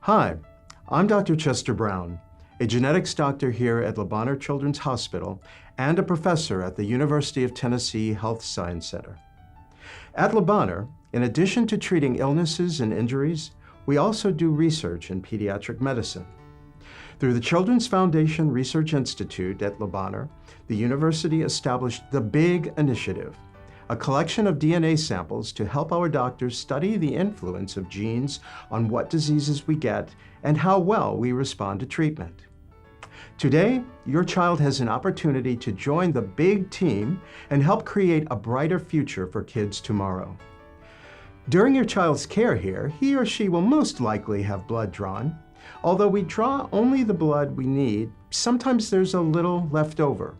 Hi, I'm Dr. Chester Brown, a genetics doctor here at Bonheur Children's Hospital and a professor at the University of Tennessee Health Science Center. At Bonheur, in addition to treating illnesses and injuries, we also do research in pediatric medicine. Through the Children's Foundation Research Institute at Bonheur, the university established the BIG Initiative, a collection of DNA samples to help our doctors study the influence of genes on what diseases we get and how well we respond to treatment. Today, your child has an opportunity to join the BIG team and help create a brighter future for kids tomorrow. During your child's care here, he or she will most likely have blood drawn. Although we draw only the blood we need, sometimes there's a little left over.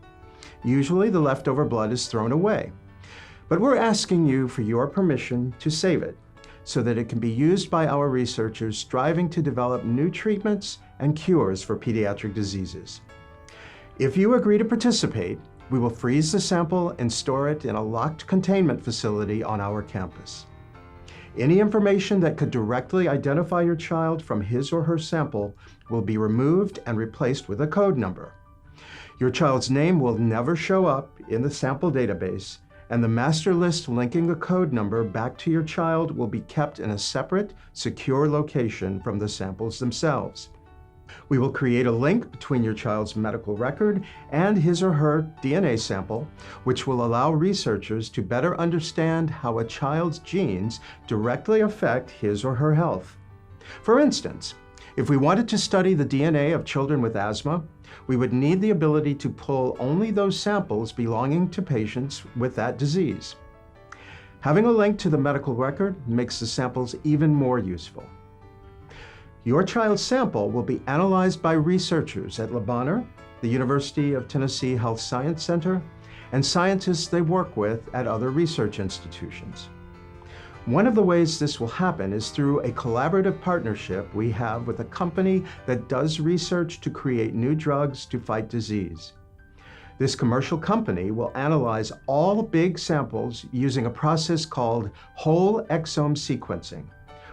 Usually the leftover blood is thrown away. But we're asking you for your permission to save it so that it can be used by our researchers striving to develop new treatments and cures for pediatric diseases. If you agree to participate, we will freeze the sample and store it in a locked containment facility on our campus. Any information that could directly identify your child from his or her sample will be removed and replaced with a code number. Your child's name will never show up in the sample database, and the master list linking the code number back to your child will be kept in a separate, secure location from the samples themselves. We will create a link between your child's medical record and his or her DNA sample, which will allow researchers to better understand how a child's genes directly affect his or her health. For instance, if we wanted to study the DNA of children with asthma, we would need the ability to pull only those samples belonging to patients with that disease. Having a link to the medical record makes the samples even more useful. Your child's sample will be analyzed by researchers at Bonheur, the University of Tennessee Health Science Center, and scientists they work with at other research institutions. One of the ways this will happen is through a collaborative partnership we have with a company that does research to create new drugs to fight disease. This commercial company will analyze all big samples using a process called whole exome sequencing,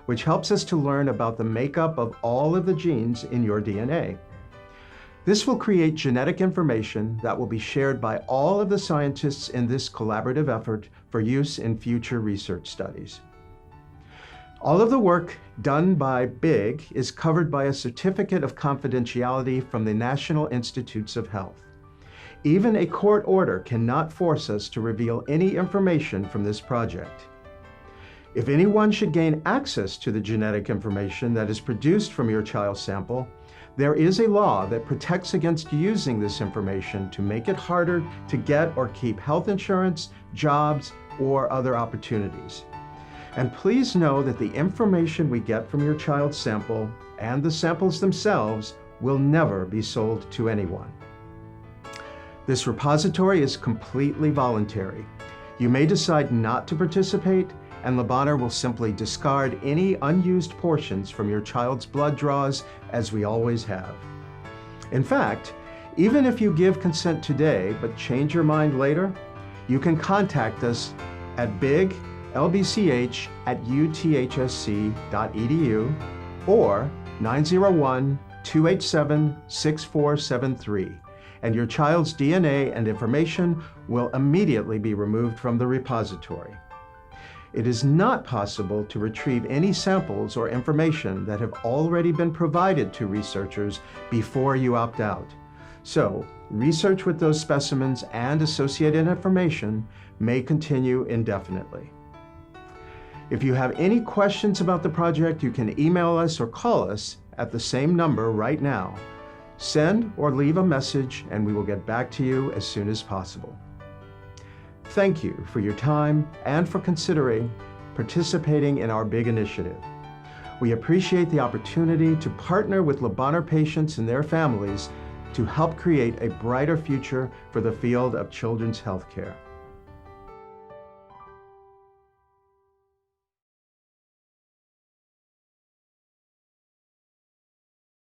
which helps us to learn about the makeup of all of the genes in your DNA. This will create genetic information that will be shared by all of the scientists in this collaborative effort for use in future research studies. All of the work done by BIG is covered by a certificate of confidentiality from the National Institutes of Health. Even a court order cannot force us to reveal any information from this project. If anyone should gain access to the genetic information that is produced from your child's sample, there is a law that protects against using this information to make it harder to get or keep health insurance, jobs, or other opportunities. And please know that the information we get from your child's sample and the samples themselves will never be sold to anyone. This repository is completely voluntary. You may decide not to participate, and Bonheur will simply discard any unused portions from your child's blood draws, as we always have. In fact, even if you give consent today but change your mind later, you can contact us at biglbch@uthsc.edu or 901-287-6473, and your child's DNA and information will immediately be removed from the repository. It is not possible to retrieve any samples or information that have already been provided to researchers before you opt out. So, research with those specimens and associated information may continue indefinitely. If you have any questions about the project, you can email us or call us at the same number right now. Send or leave a message and we will get back to you as soon as possible. Thank you for your time and for considering participating in our BIG initiative. We appreciate the opportunity to partner with Bonheur patients and their families to help create a brighter future for the field of children's healthcare.